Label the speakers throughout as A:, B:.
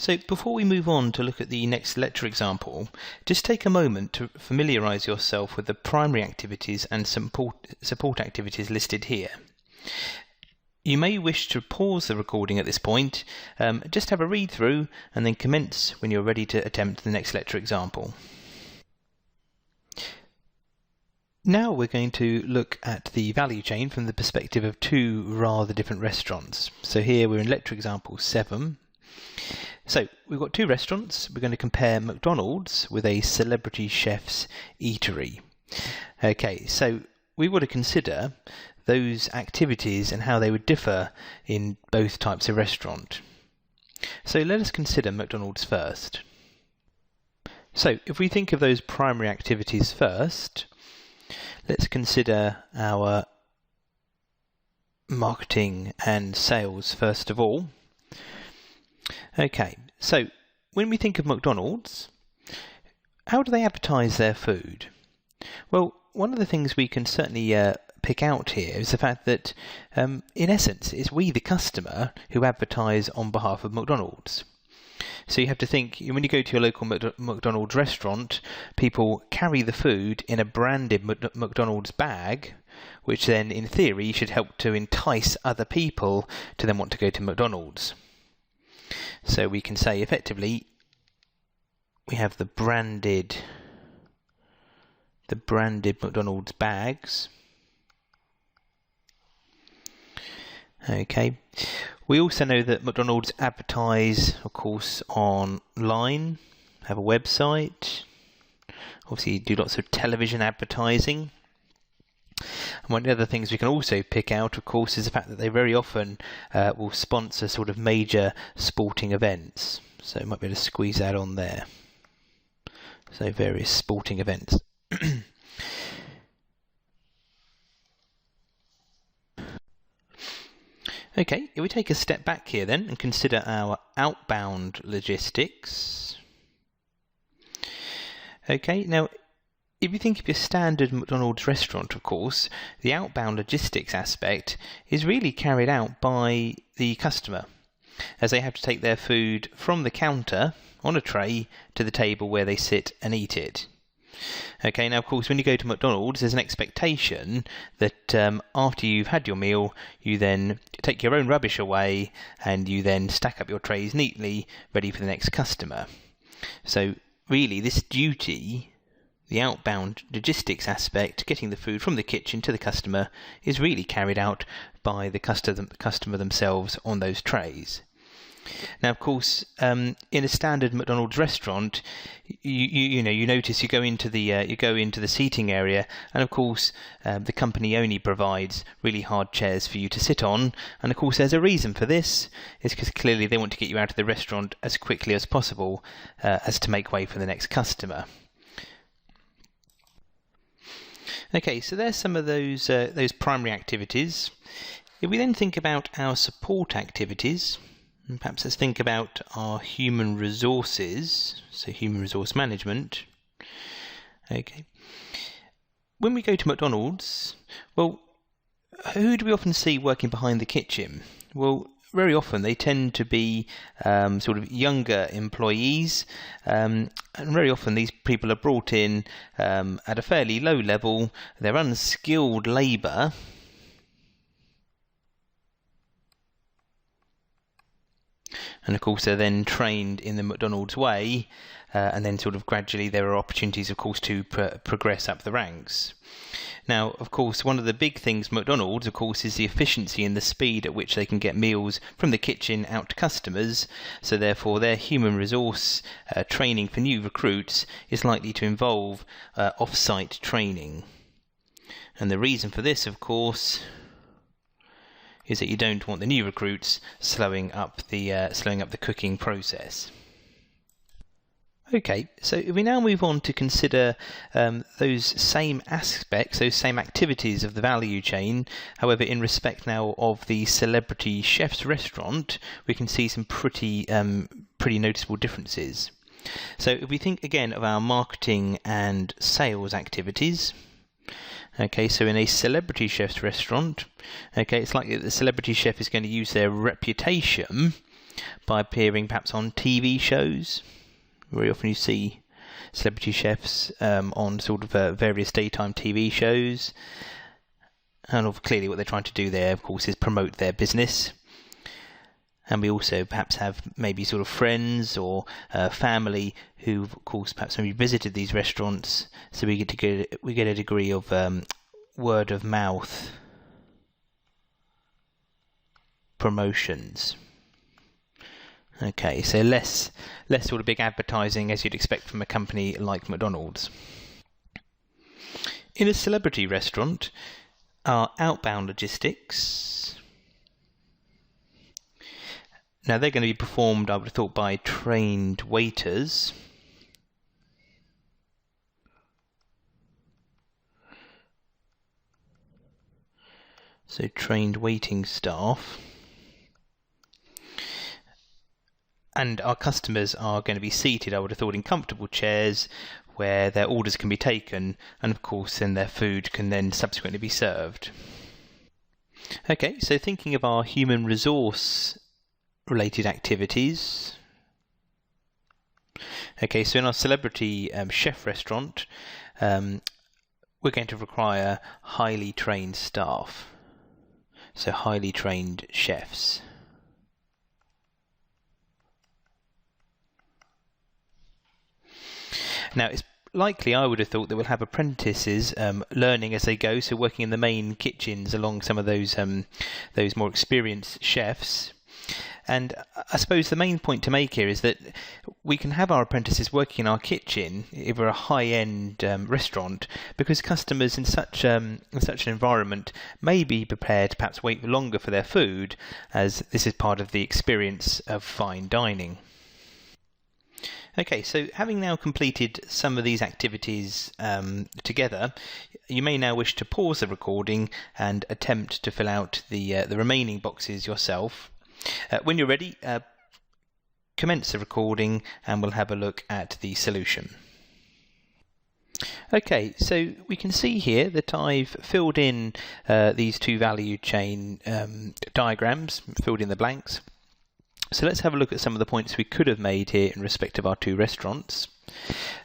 A: So before we move on to look at the next lecture example, just take a moment to familiarise yourself with the primary activities and support activities listed here. You may wish to pause the recording at this point, just have a read through and then commence when you're ready to attempt the next lecture example. Now we're going to look at the value chain from the perspective of two rather different restaurants. So here we're in lecture example 7. So we've got two restaurants. We're going to compare McDonald's with a celebrity chef's eatery. Okay, so we want to consider those activities and how they would differ in both types of restaurant. So let us consider McDonald's first. So if we think of those primary activities first, let's consider our marketing and sales first of all. Okay, so when we think of McDonald's, how do they advertise their food? Well, one of the things we can certainly pick out here is the fact that, in essence, it's we, the customer, who advertise on behalf of McDonald's. So you have to think, when you go to your local McDonald's restaurant, people carry the food in a branded McDonald's bag, which then, in theory, should help to entice other people to then want to go to McDonald's. So we can say, effectively, we have the branded McDonald's bags. Okay. We also know that McDonald's advertise, of course, online, have a website, obviously do lots of television advertising. And one of the other things we can also pick out, of course, is the fact that they very often will sponsor sort of major sporting events. So you might be able to squeeze that on there. So various sporting events. Okay, if we take a step back here then and consider our outbound logistics. Okay, now if you think of your standard McDonald's restaurant, of course, the outbound logistics aspect is really carried out by the customer, as they have to take their food from the counter on a tray to the table where they sit and eat it. Okay, now of course when you go to McDonald's there's an expectation that after you've had your meal you then take your own rubbish away and you then stack up your trays neatly ready for the next customer. So really this duty, the outbound logistics aspect, getting the food from the kitchen to the customer, is really carried out by the customer themselves on those trays. Now, of course, in a standard McDonald's restaurant, you notice you go into the seating area, and of course, the company only provides really hard chairs for you to sit on. And of course, there's a reason for this. It's because clearly they want to get you out of the restaurant as quickly as possible, as to make way for the next customer. Okay, so there's some of those primary activities. If we then think about our support activities, and perhaps let's think about our human resources, so human resource management. Okay. When we go to McDonald's, well, who do we often see working behind the kitchen? Well, very often they tend to be sort of younger employees, and very often these people are brought in at a fairly low level. They're unskilled labour. And of course they're then trained in the McDonald's way, and then sort of gradually there are opportunities of course to progress up the ranks. Now of course one of the big things McDonald's of course is the efficiency and the speed at which they can get meals from the kitchen out to customers, so therefore their human resource training for new recruits is likely to involve off-site training. And the reason for this of course is that you don't want the new recruits slowing up the cooking process. Okay, so if we now move on to consider those same aspects, those same activities of the value chain, however in respect now of the celebrity chef's restaurant, we can see some pretty noticeable differences. So if we think again of our marketing and sales activities, okay, so in a celebrity chef's restaurant, okay, it's likely that the celebrity chef is going to use their reputation by appearing perhaps on TV shows. Very often you see celebrity chefs on sort of various daytime TV shows. And clearly what they're trying to do there, of course, is promote their business. And we also perhaps have maybe sort of friends or family who, of course, perhaps maybe visited these restaurants. So we get a degree of word of mouth promotions. Okay, so less sort of big advertising as you'd expect from a company like McDonald's. In a celebrity restaurant, our outbound logistics. Now they're going to be performed, I would have thought, by trained waiters. So trained waiting staff. And our customers are going to be seated, I would have thought, in comfortable chairs where their orders can be taken, and of course then their food can then subsequently be served. Okay, so thinking of our human resource related activities. Okay, so in our celebrity chef restaurant, we're going to require highly trained staff. So highly trained chefs. Now, it's likely, I would have thought, that we'll have apprentices learning as they go, so working in the main kitchens along some of those more experienced chefs. And I suppose the main point to make here is that we can have our apprentices working in our kitchen if we're a high-end restaurant, because customers in such an environment may be prepared to perhaps wait longer for their food, as this is part of the experience of fine dining. Okay, so having now completed some of these activities together, you may now wish to pause the recording and attempt to fill out the remaining boxes yourself. When you're ready, commence the recording and we'll have a look at the solution. Okay, so we can see here that I've filled in these two value chain diagrams, filled in the blanks. So let's have a look at some of the points we could have made here in respect of our two restaurants.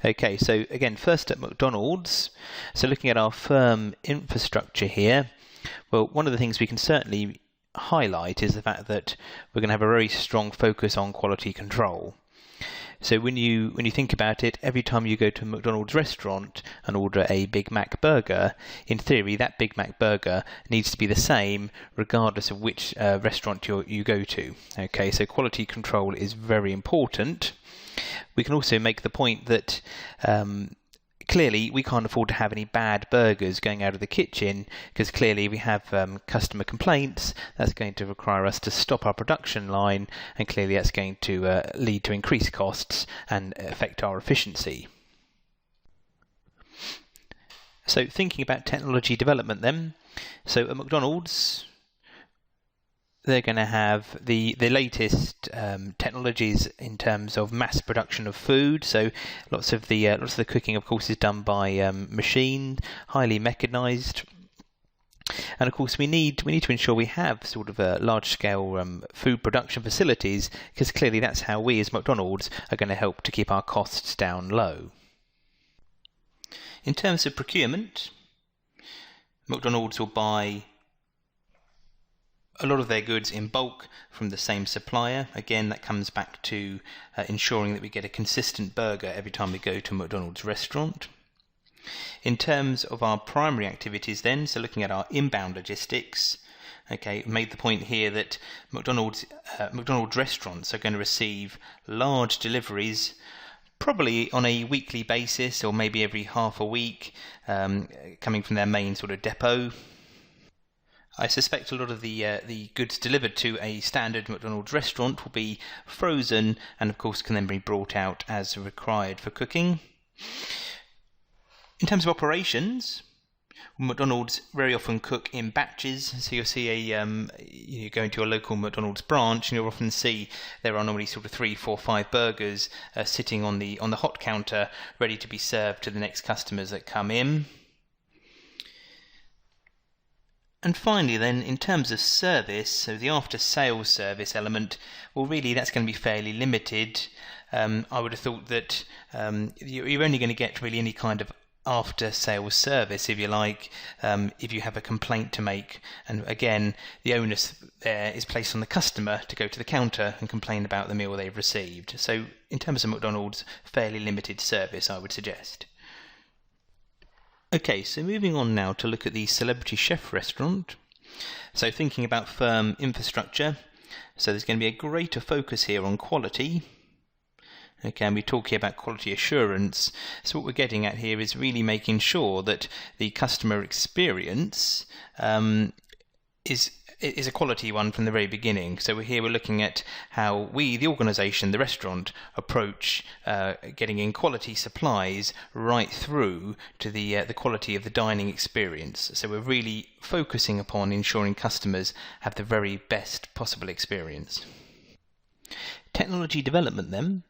A: Okay, so again, first at McDonald's, so looking at our firm infrastructure here, well, one of the things we can certainly highlight is the fact that we're going to have a very strong focus on quality control. So when you think about it, every time you go to a McDonald's restaurant and order a Big Mac burger, in theory that Big Mac burger needs to be the same regardless of which restaurant you go to. Okay, so quality control is very important. We can also make the point that clearly we can't afford to have any bad burgers going out of the kitchen, because clearly we have customer complaints. That's going to require us to stop our production line, and clearly that's going to lead to increased costs and affect our efficiency. So thinking about technology development then, so at McDonald's they're going to have the latest technologies in terms of mass production of food. So lots of the cooking, of course, is done by machine, highly mechanized. And of course, we need to ensure we have sort of a large-scale food production facilities, because clearly that's how we as McDonald's are going to help to keep our costs down low. In terms of procurement, McDonald's will buy a lot of their goods in bulk from the same supplier. Again, that comes back to ensuring that we get a consistent burger every time we go to a McDonald's restaurant. In terms of our primary activities then, so looking at our inbound logistics, okay, made the point here that McDonald's restaurants are going to receive large deliveries probably on a weekly basis, or maybe every half a week, coming from their main sort of depot. I suspect a lot of the goods delivered to a standard McDonald's restaurant will be frozen and of course can then be brought out as required for cooking. In terms of operations, McDonald's very often cook in batches, so you'll see you go into your local McDonald's branch and you'll often see there are normally sort of 3, 4, 5 burgers sitting on the hot counter ready to be served to the next customers that come in. And finally then, in terms of service, so the after-sales service element, well really that's going to be fairly limited. I would have thought that you're only going to get really any kind of after-sales service, if you like, if you have a complaint to make. And again, the onus there is placed on the customer to go to the counter and complain about the meal they've received. So in terms of McDonald's, fairly limited service, I would suggest. Okay, so moving on now to look at the celebrity chef restaurant. So thinking about firm infrastructure, so there's going to be a greater focus here on quality. Okay, and we're talking about quality assurance. So what we're getting at here is really making sure that the customer experience is a quality one from the very beginning. So we're looking at how we, the organisation, the restaurant, approach getting in quality supplies right through to the quality of the dining experience. So we're really focusing upon ensuring customers have the very best possible experience. Technology development then.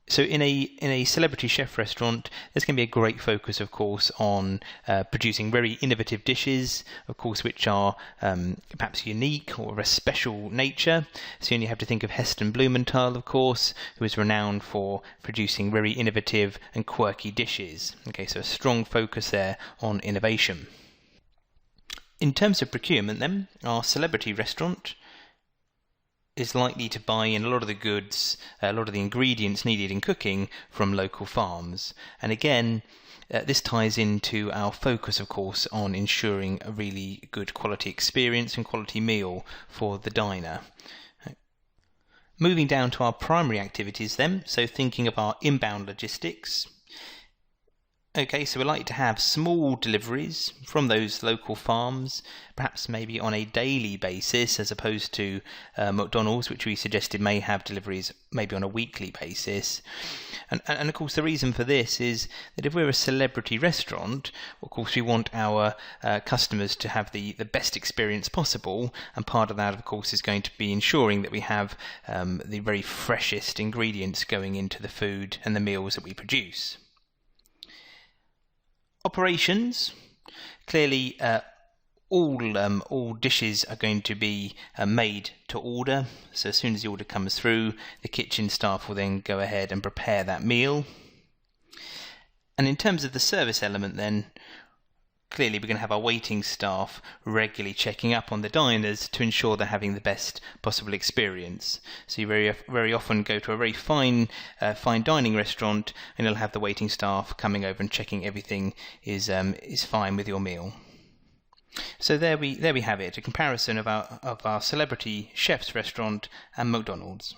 A: So in a celebrity chef restaurant, there's going to be a great focus, of course, on producing very innovative dishes, of course, which are perhaps unique or of a special nature. So you only have to think of Heston Blumenthal, of course, who is renowned for producing very innovative and quirky dishes. Okay, so a strong focus there on innovation. In terms of procurement then, our celebrity restaurant is likely to buy in a lot of the goods, a lot of the ingredients needed in cooking from local farms. And again, this ties into our focus, of course, on ensuring a really good quality experience and quality meal for the diner. Moving down to our primary activities then, so thinking of our inbound logistics. Okay, so we like to have small deliveries from those local farms, perhaps maybe on a daily basis, as opposed to McDonald's, which we suggested may have deliveries maybe on a weekly basis. And of course the reason for this is that if we're a celebrity restaurant, of course we want our customers to have the best experience possible, and part of that of course is going to be ensuring that we have the very freshest ingredients going into the food and the meals that we produce. Operations, clearly all dishes are going to be made to order. So as soon as the order comes through, the kitchen staff will then go ahead and prepare that meal. And in terms of the service element then, clearly we're going to have our waiting staff regularly checking up on the diners to ensure they're having the best possible experience. So you very often go to a very fine dining restaurant and you'll have the waiting staff coming over and checking everything is fine with your meal. So there we have it, a comparison of our celebrity chef's restaurant and McDonald's.